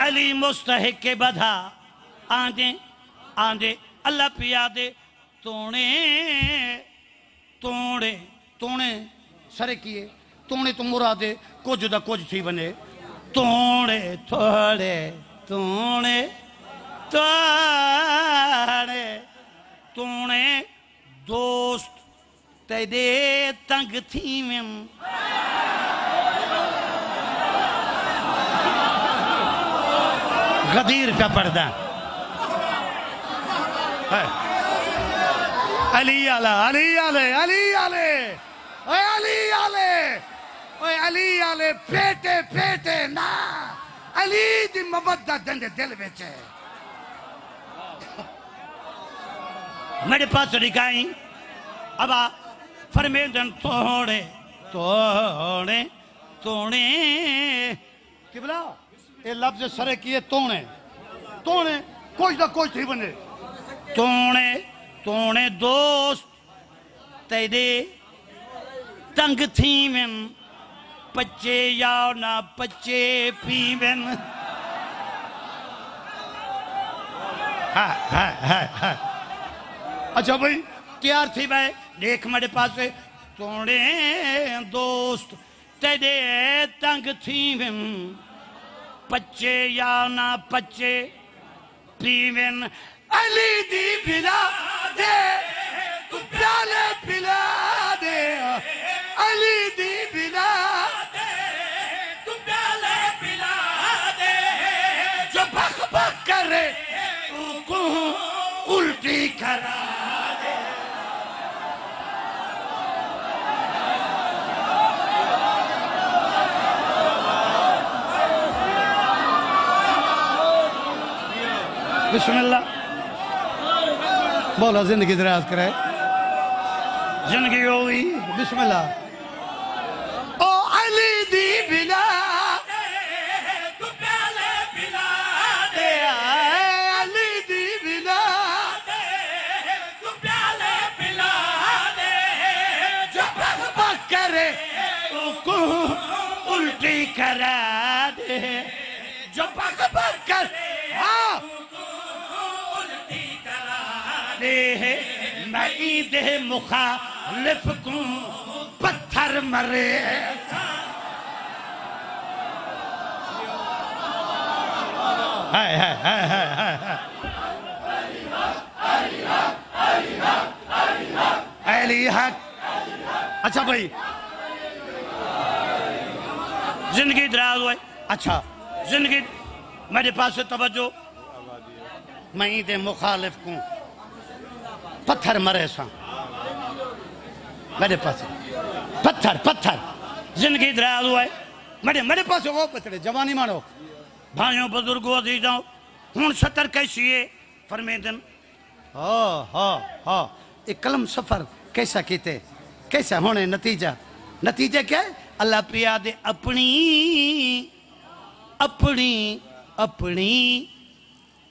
علی مستحق کے بدھا آندے آندے اللہ پیا دے تونے تونے تونے سرے کیے تونے تو مرادے کچھ دا کچھ تھی بنے تونے تھوڑے تونے توڑے تونے دوست تیدے تنگ تھی میں غدیر کا پردہ علی علی علی علی علی علی اے علی علی اے علی علی پیٹے پیٹے نا علی دی مودہ دندے دل بیچے میرے پاس رکھائیں ابا فرمیدن توڑے توڑے توڑے قبلہ یہ لفظ سرے کیے توڑے توڑے کوئی نہ کوئی تھی بنے توڑے توڑے دوست تیدے تنگ تھی من پچے یا نہ پچے پی من اچھا بھائی تیار تھی بھائی دیکھ میرے پاس ہے توڑے دوست تیدے تنگ تھی من پچے یا نہ پچے پیون علی دی بلا دے تو پیالے پلا دے علی دی بلا دے تو پیالے پلا دے جو بھک بھک کرے کو الٹی کرا دے بسم اللہ بولا زندگی دراز کرے زندگی ہوئی بسم اللہ او علی دی بلا دے تو پیالے پلا دے علی دی بلا دے تو پیالے پلا دے جو بھگ بھگ کرے کو الٹی کرا دے جو بھگ بھگ کرے میں عید مخالف کو پتھر مرے علی حق اچھا بھائی زندگی دراز ہوئے اچھا زندگی میرے پاس سے توجہ میں عید مخالف کو پتھر مرے ساں میرے پاس پتھر پتھر زندگی دراز ہوئے میرے پاس وہ پتھرے جوانی مانو بھائیوں بزرگوں عزیزوں ہون شطر کیسی ہے فرمیدن ایک کلم سفر کیسا کیتے کیسا ہونے نتیجہ کیا ہے اللہ پیا دے اپنی اپنی اپنی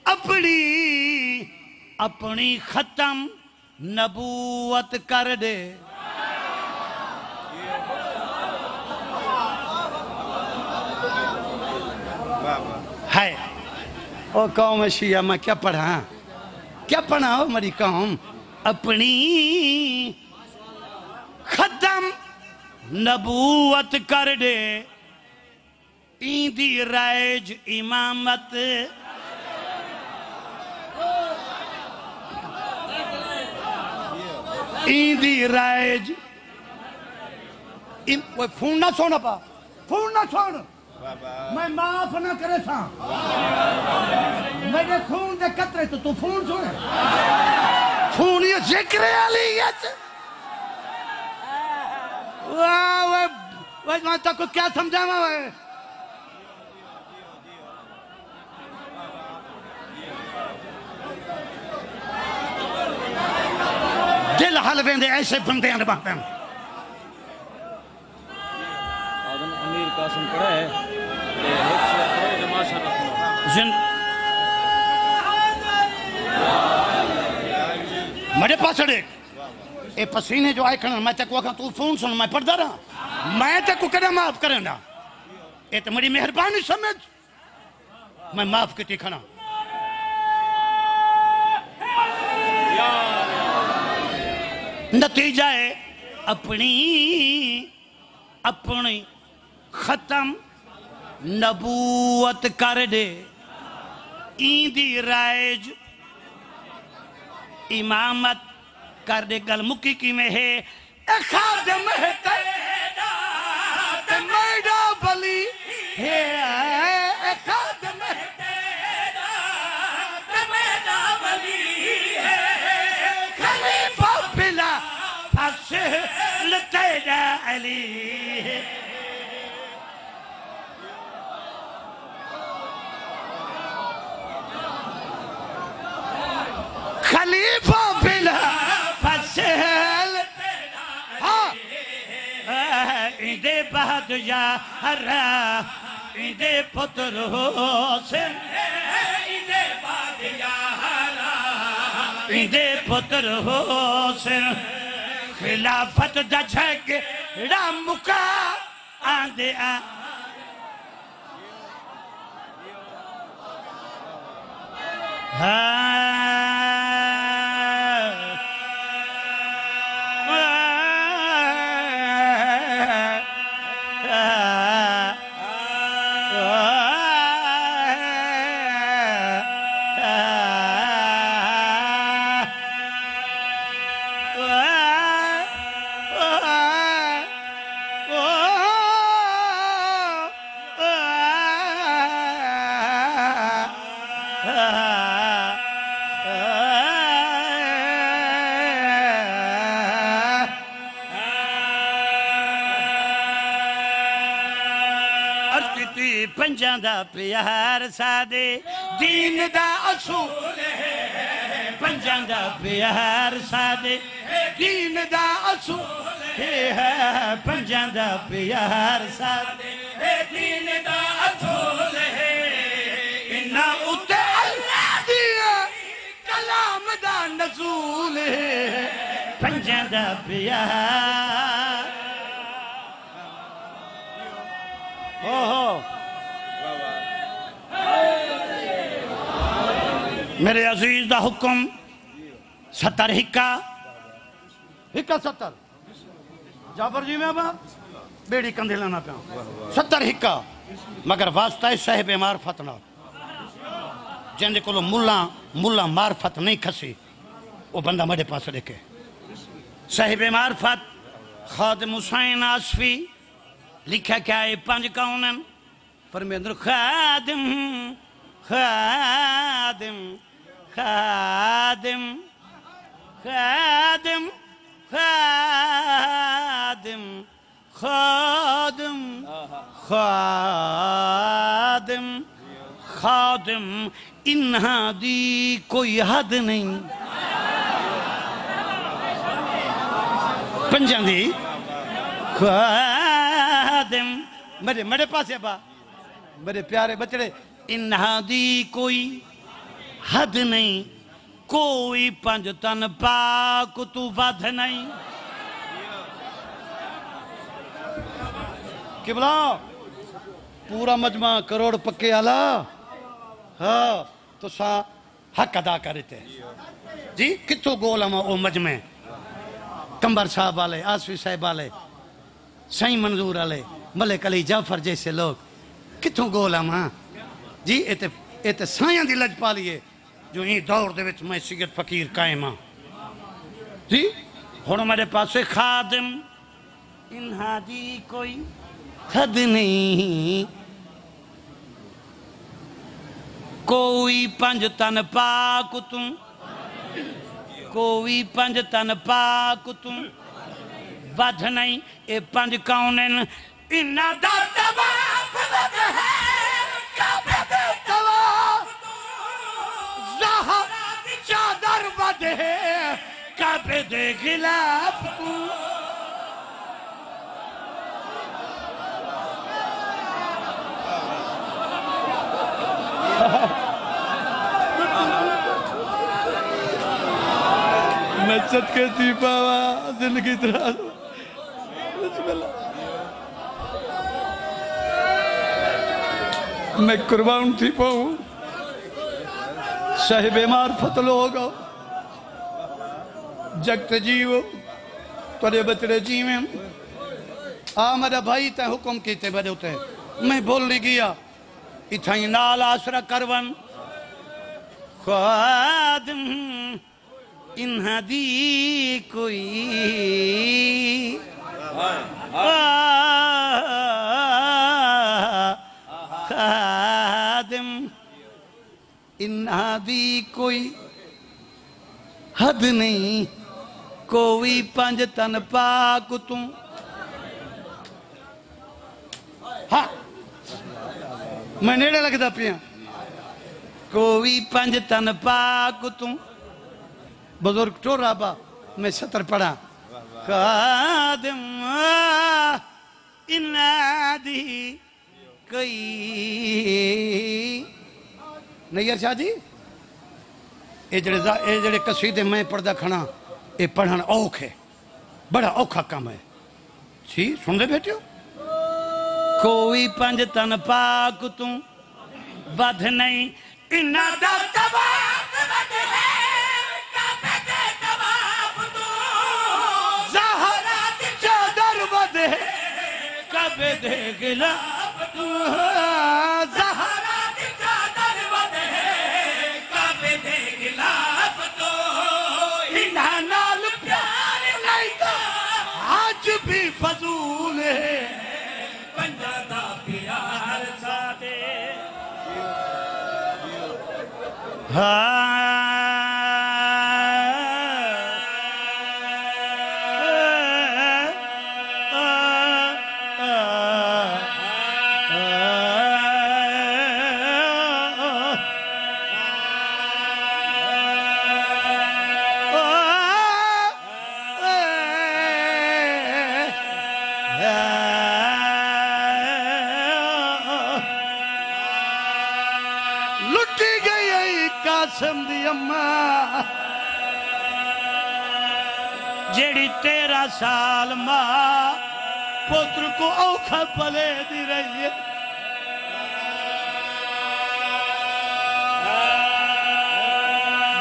اپنی اپنی ختم نبوت کر دے ہے او قوم شیعہ میں کیا پڑھا ہو میری قوم اپنی ختم نبوت کر دے ایندی رائج امامت ایندی رائج وہ فون نہ سونا پا فون نہ سونا میں معاف نہ کرے سا میرے خون دے قطرے تو فون سونے فون یہ ذکر علیت میں تو کو کیا سمجھا میں دل حلویں دے ایسے بندے ہیں باتیں آدم امیر قاسم پڑھا ہے میرے پاس دیکھ اے پسینے جو آئے کھڑا میں تے کو آکھا تو فون سن میں پڑھ دا رہا میں تے کو کہنا معاف کرنا اے تے میری مہربانی سمجھ میں معاف کیتی کھنا نتیجہ ہے اپنی ختم نبوت کر دے این دی رائج امامت کر دے گل مکی کی میں ہے اے خادم ہے تیرا تے میڈا بلی ہے اے خادم ہے تیرا تے میڈا بلی ہے خلیفہ بلا فصل تیرا علی ہے خلیفہ بلا فصل ایندے بعد یارا ایندے پتر حسین ایندے بعد یارا ایندے پتر حسین خلافت دا جھگڑا مکا آندے پنجاں دا پیار سادے دین دا اصول ہے پنجاں دا پیار سادے دین دا اصول ہے پنجاں دا پیار سادے دین دا اصول ہے انہاں اتے اللہ دیا کلام دا نزول ہے پنجاں دا پیار میرے عزیز دا حکم 70 ہکا 70 جعفر جی میں ابا بیڑی کندھے لانا پہ 70 ہکا مگر واسطہ صاحب معرفت نہ جن دے کلو ملا معرفت نہیں کھسی وہ بندہ میرے پاس دیکھے صاحب معرفت خادم حسین آصفی لکھا کیا ہے 5 کونن فرمیندر خادم خادم خادم خادم خادم خادم خادم خادم انہاں دی کوئی حد نہیں پنجاں دی خادم میرے پاس ہے با میرے پیارے بچڑے انہاں دی کوئی حد نہیں کوئی 5 تن پاک تو ود نہیں قبلہ پورا مجمع کروڑ پکے آلا ہاں تو سا حق ادا کرتے جی کتو گول ہم او مجمع کمبر صاحب والے آصفی صاحب والے سائیں منظور والے ملک علی جعفر جیسے لوگ کتوں گول ہم ہاں جی ایتے سائیں دی لج پا لیے جو ہی دور دے وچ میں سید فقیر قائم ہاں جی ہونو میرے پاس خادم انہاں دی کوئی حد نہیں کوئی 5 تن پاک تم کوئی 5 تن پاک تم ود نہیں اے 5 کونن انہاں دا تواف ود ہے کعبہ دے تواف زہر چادر ود ہے کعبہ دے غلاف تو میں صدقے تھی پاوا زندگی تراز بسم اللہ میں قربان تھی پاؤں صاحب معرفت لوگ جگت جیو ترے بچڑے جیویں میرا بھائی تے حکم کیتے بڑے ہوتے میں بول لی گیا اتھائی نال آسرہ کرون خادم انہا دی کوئی خادم انہا دی کوئی حد نہیں کوئی پنج تن پاک توں ہاں میں نیڑے لگتا پیا کوئی پنج تن پاک توں بزرگ ٹورا با میں سطر پڑھا خادم انہا دی کوئی نہیں شاہ جی اے جڑے قصیدے میں پڑھدا کھنا اے پڑھن اوکھ ہے بڑا اوکھا کام ہے سی سن دے بیٹھے ہو کوئی پنج تن پاک توں ودھ نہیں انہا دا تباق ودھ ہے کعبے دے تباق توں زہرا دی چادر ودھ ہے کعبے دے غلاف توں زہرا دی چادر ودھ ہے کعبے دے غلاف توں انہا نال پیار نہیں تا آج بھی فضول ہے پنجا دا پیار ساتے لٹی گئی قاسم دی اماں جیڑی 13 سال ماں پتر کو اوکھا پلے دی رہی ہے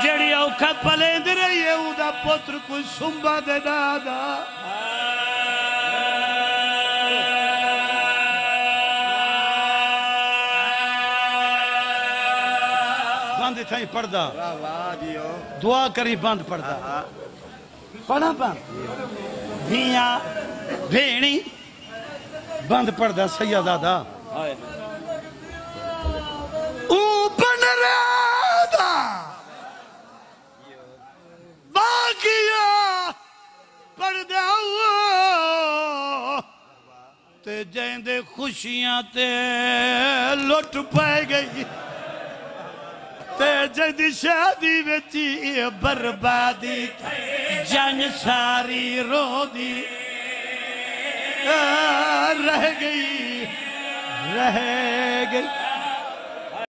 جیڑی اوکھا پلے دی رہی ہے اوہ پتر کو سنبا دے دادا بند تھائی پڑھدا دعا کری بند پڑھدا پڑھا بند دھیاں بھیڑی بند پڑھدا سید دادا اوپن رادا باقیہ پڑھدا تے جیندے خوشیاں تے لٹ پائے گئی تے جیندی شادی ویچی بربادی جنگ ساری رو دی رہ گئی